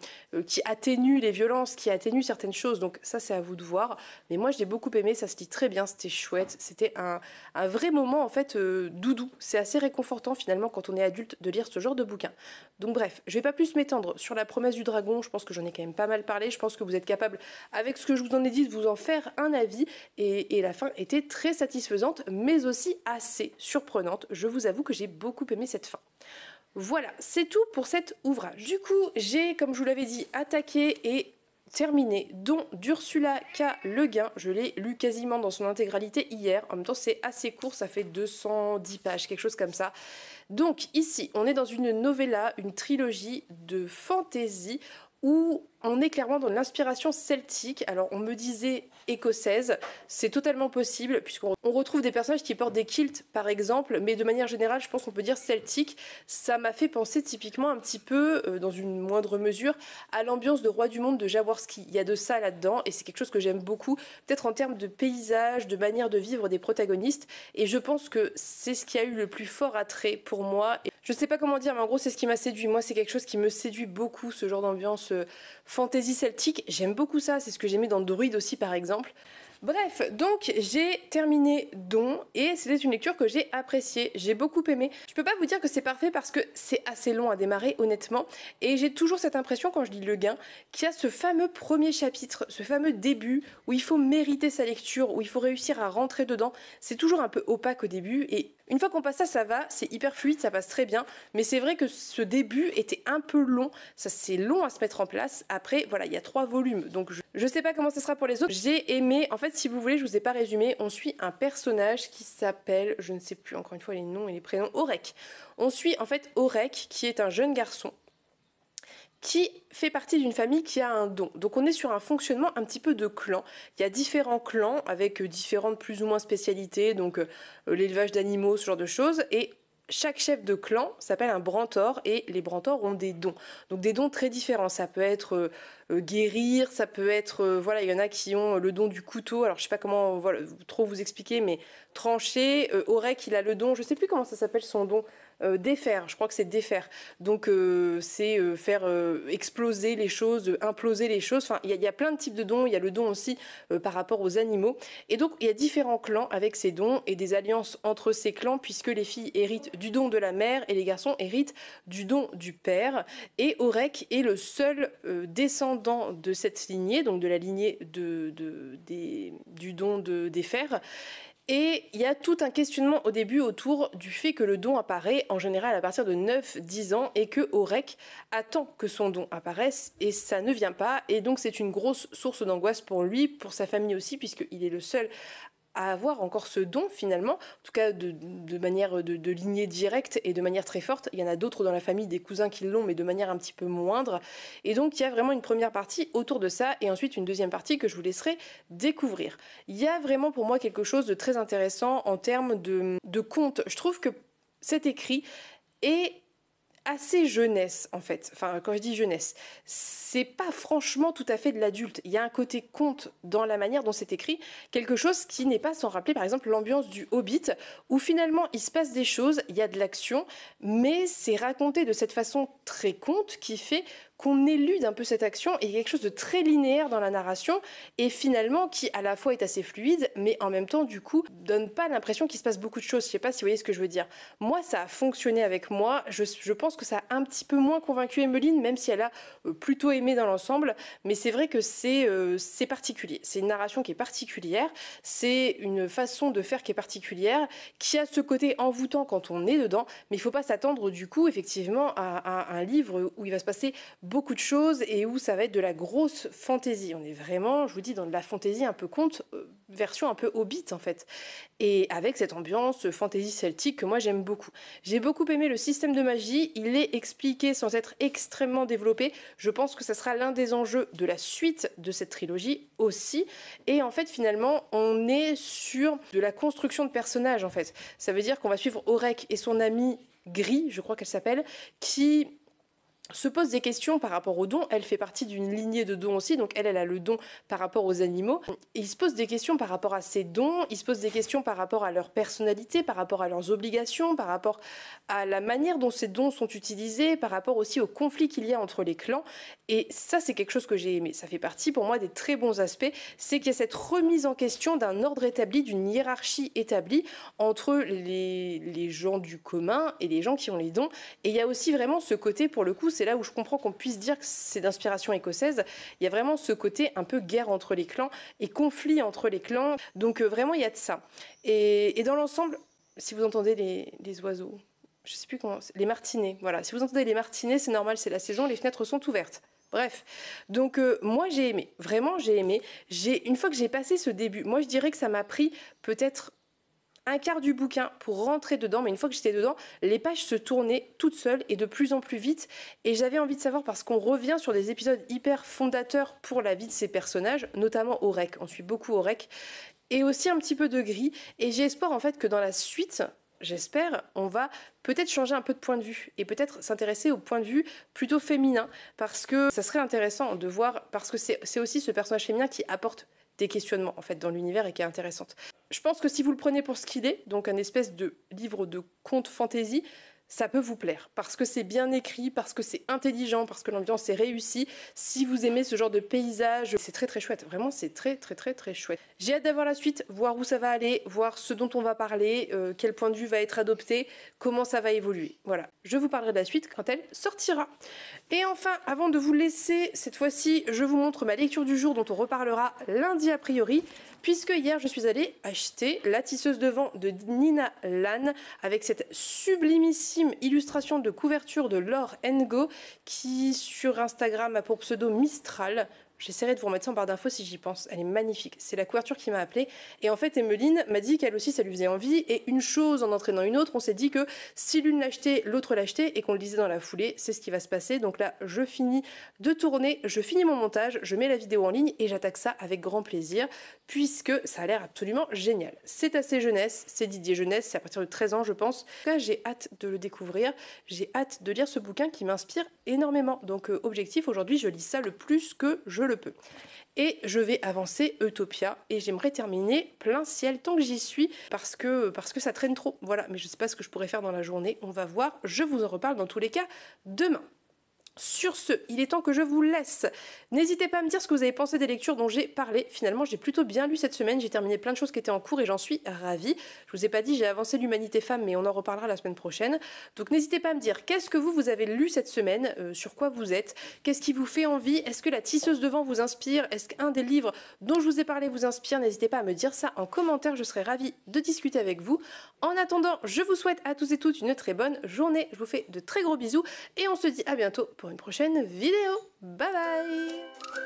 qui atténue les violences, qui atténue certaines choses. Donc ça, c'est à vous de voir. Mais moi, je l'ai beaucoup aimé, ça se lit très bien, c'était chouette. C'était un vrai moment, en fait, doudou. C'est assez réconfortant, finalement, quand on est adulte, de lire ce genre de bouquin. Donc bref, je vais pas plus m'étendre sur La promesse du dragon. Je pense que j'en ai quand même pas mal parlé. Je pense que vous êtes capable, avec ce que je vous en ai dit, de vous en faire un avis. Et la fin était très satisfaisante, mais aussi assez surprenante. Je vous avoue que j'ai beaucoup aimé cette fin. Voilà, c'est tout pour cet ouvrage. Du coup, j'ai, comme je vous l'avais dit, attaqué et terminé Don d'Ursula K. Le Guin. Je l'ai lu quasiment dans son intégralité hier. En même temps, c'est assez court, ça fait 210 pages, quelque chose comme ça. Donc ici, on est dans une novella, une trilogie de fantasy. où on est clairement dans l'inspiration celtique. Alors on me disait écossaise, c'est totalement possible puisqu'on retrouve des personnages qui portent des kilts par exemple, mais de manière générale je pense qu'on peut dire celtique. Ça m'a fait penser typiquement un petit peu, dans une moindre mesure, à l'ambiance de Roi du Monde de Jaworski. Il y a de ça là-dedans et c'est quelque chose que j'aime beaucoup, peut-être en termes de paysage, de manière de vivre des protagonistes, et je pense que c'est ce qui a eu le plus fort attrait pour moi. Et je sais pas comment dire, mais en gros c'est ce qui m'a séduit. Moi c'est quelque chose qui me séduit beaucoup, ce genre d'ambiance fantasy celtique, j'aime beaucoup ça, c'est ce que j'aimais dans Druid aussi par exemple. Bref, donc j'ai terminé Don et c'était une lecture que j'ai appréciée, j'ai beaucoup aimé. Je peux pas vous dire que c'est parfait parce que c'est assez long à démarrer honnêtement, et j'ai toujours cette impression quand je lis Le Gain qu'il y a ce fameux premier chapitre, ce fameux début où il faut mériter sa lecture, où il faut réussir à rentrer dedans. C'est toujours un peu opaque au début et une fois qu'on passe ça va, c'est hyper fluide, ça passe très bien, mais c'est vrai que ce début était un peu long, ça c'est long à se mettre en place. Après voilà, il y a 3 volumes, donc je sais pas comment ça sera pour les autres. J'ai aimé, en fait si vous voulez, je vous ai pas résumé, on suit un personnage qui s'appelle, je ne sais plus encore une fois les noms et les prénoms, Aurek. On suit en fait Aurek qui est un jeune garçon qui fait partie d'une famille qui a un don. Donc on est sur un fonctionnement un petit peu de clan. Il y a différents clans avec différentes plus ou moins spécialités, donc l'élevage d'animaux, ce genre de choses, et chaque chef de clan s'appelle un brantor et les brantors ont des dons. Donc des dons très différents. Ça peut être guérir, ça peut être... voilà, il y en a qui ont le don du couteau. Alors je sais pas comment voilà, trop vous expliquer, mais trancher. Aurek, il a le don, je sais plus comment ça s'appelle son don. Défaire, je crois que c'est défaire. Donc c'est faire exploser les choses, imploser les choses. Enfin, il y a plein de types de dons. Il y a le don aussi par rapport aux animaux. Et donc il y a différents clans avec ces dons et des alliances entre ces clans puisque les filles héritent du don de la mère et les garçons héritent du don du père. Et Aurek est le seul descendant de cette lignée, donc de la lignée du don de défaire. Et il y a tout un questionnement au début autour du fait que le don apparaît en général à partir de 9-10 ans et que Aurek attend que son don apparaisse et ça ne vient pas. Et donc c'est une grosse source d'angoisse pour lui, pour sa famille aussi, puisqu'il est le seul à avoir encore ce don finalement, en tout cas de manière de lignée directe et de manière très forte. Il y en a d'autres dans la famille, des cousins qui l'ont, mais de manière un petit peu moindre. Et donc il y a vraiment une première partie autour de ça et ensuite une deuxième partie que je vous laisserai découvrir. Il y a vraiment pour moi quelque chose de très intéressant en termes de conte. Je trouve que cet écrit est assez jeunesse en fait. Enfin, quand je dis jeunesse, c'est pas franchement tout à fait de l'adulte. Il y a un côté conte dans la manière dont c'est écrit, quelque chose qui n'est pas sans rappeler par exemple l'ambiance du Hobbit, où finalement il se passe des choses, il y a de l'action, mais c'est raconté de cette façon très conte qui fait qu'on élude un peu cette action et il y a quelque chose de très linéaire dans la narration et finalement qui à la fois est assez fluide mais en même temps du coup donne pas l'impression qu'il se passe beaucoup de choses. Je sais pas si vous voyez ce que je veux dire. Moi ça a fonctionné avec moi, je pense que ça a un petit peu moins convaincu Emmeline même si elle a plutôt aimé dans l'ensemble, mais c'est vrai que c'est particulier. C'est une narration qui est particulière, c'est une façon de faire qui est particulière, qui a ce côté envoûtant quand on est dedans, mais il faut pas s'attendre du coup effectivement à un livre où il va se passer beaucoup de choses et où ça va être de la grosse fantaisie. On est vraiment, je vous dis, dans de la fantaisie un peu conte, version un peu Hobbit en fait. Et avec cette ambiance fantaisie celtique que moi j'aime beaucoup. J'ai beaucoup aimé le système de magie, il est expliqué sans être extrêmement développé. Je pense que ça sera l'un des enjeux de la suite de cette trilogie aussi. Et en fait finalement on est sur de la construction de personnages en fait. Ça veut dire qu'on va suivre Aurek et son amie Gris, je crois qu'elle s'appelle, qui se pose des questions par rapport aux dons. Elle fait partie d'une lignée de dons aussi, donc elle a le don par rapport aux animaux. Et il se pose des questions par rapport à ces dons, il se pose des questions par rapport à leur personnalité, par rapport à leurs obligations, par rapport à la manière dont ces dons sont utilisés, par rapport aussi au conflit qu'il y a entre les clans. Et ça, c'est quelque chose que j'ai aimé. Ça fait partie pour moi des très bons aspects, c'est qu'il y a cette remise en question d'un ordre établi, d'une hiérarchie établie entre les gens du commun et les gens qui ont les dons. Et il y a aussi vraiment ce côté, pour le coup, c'est là où je comprends qu'on puisse dire que c'est d'inspiration écossaise. Il y a vraiment ce côté un peu guerre entre les clans et conflit entre les clans. Donc vraiment, il y a de ça. Et dans l'ensemble, si vous entendez les oiseaux, je sais plus comment, les martinets, voilà. Si vous entendez les martinets, c'est normal, c'est la saison, les fenêtres sont ouvertes. Bref, donc moi j'ai aimé, vraiment j'ai aimé. Une fois que j'ai passé ce début, moi je dirais que ça m'a pris peut-être un quart du bouquin pour rentrer dedans, mais une fois que j'étais dedans, les pages se tournaient toutes seules et de plus en plus vite. Et j'avais envie de savoir, parce qu'on revient sur des épisodes hyper fondateurs pour la vie de ces personnages, notamment Aurec. On suit beaucoup Aurec. Et aussi un petit peu de Gris. Et j'ai espoir en fait que dans la suite, j'espère, on va peut-être changer un peu de point de vue et peut-être s'intéresser au point de vue plutôt féminin, parce que ça serait intéressant de voir, parce que c'est aussi ce personnage féminin qui apporte des questionnements en fait dans l'univers et qui est intéressante. Je pense que si vous le prenez pour ce qu'il est, donc un espèce de livre de conte fantasy, ça peut vous plaire, parce que c'est bien écrit, parce que c'est intelligent, parce que l'ambiance est réussie. Si vous aimez ce genre de paysage, c'est très très chouette, vraiment c'est très très très très chouette. J'ai hâte d'avoir la suite, voir où ça va aller, voir ce dont on va parler, quel point de vue va être adopté, comment ça va évoluer. Voilà, je vous parlerai de la suite quand elle sortira. Et enfin, avant de vous laisser, cette fois-ci, je vous montre ma lecture du jour dont on reparlera lundi a priori, puisque hier je suis allée acheter La tisseuse de vent de Nina Lan avec cette sublimissime illustration de couverture de Laure Ngo qui sur Instagram a pour pseudo Mistral. J'essaierai de vous remettre ça en barre d'infos si j'y pense. Elle est magnifique. C'est la couverture qui m'a appelée. Et en fait, Emeline m'a dit qu'elle aussi, ça lui faisait envie. Et une chose en entraînant une autre, on s'est dit que si l'une l'achetait, l'autre l'achetait et qu'on le lisait dans la foulée, c'est ce qui va se passer. Donc là, je finis de tourner, je finis mon montage, je mets la vidéo en ligne et j'attaque ça avec grand plaisir puisque ça a l'air absolument génial. C'est assez jeunesse, c'est Didier Jeunesse, c'est à partir de 13 ans, je pense. En tout cas, j'ai hâte de le découvrir. J'ai hâte de lire ce bouquin qui m'inspire énormément. Donc, objectif, aujourd'hui, je lis ça le plus que je le peux. Et je vais avancer Utopia et j'aimerais terminer Plein ciel tant que j'y suis parce que ça traîne trop. Voilà, mais je sais pas ce que je pourrais faire dans la journée. On va voir, je vous en reparle dans tous les cas demain. Sur ce, il est temps que je vous laisse. N'hésitez pas à me dire ce que vous avez pensé des lectures dont j'ai parlé. Finalement, j'ai plutôt bien lu cette semaine. J'ai terminé plein de choses qui étaient en cours et j'en suis ravie. Je vous ai pas dit, j'ai avancé l'Humanité Femme, mais on en reparlera la semaine prochaine. Donc n'hésitez pas à me dire qu'est-ce que vous avez lu cette semaine, sur quoi vous êtes, qu'est-ce qui vous fait envie, est-ce que La tisseuse de vent vous inspire, est-ce qu'un des livres dont je vous ai parlé vous inspire. N'hésitez pas à me dire ça en commentaire, je serai ravie de discuter avec vous. En attendant, je vous souhaite à tous et toutes une très bonne journée. Je vous fais de très gros bisous et on se dit à bientôt pour une prochaine vidéo. Bye bye!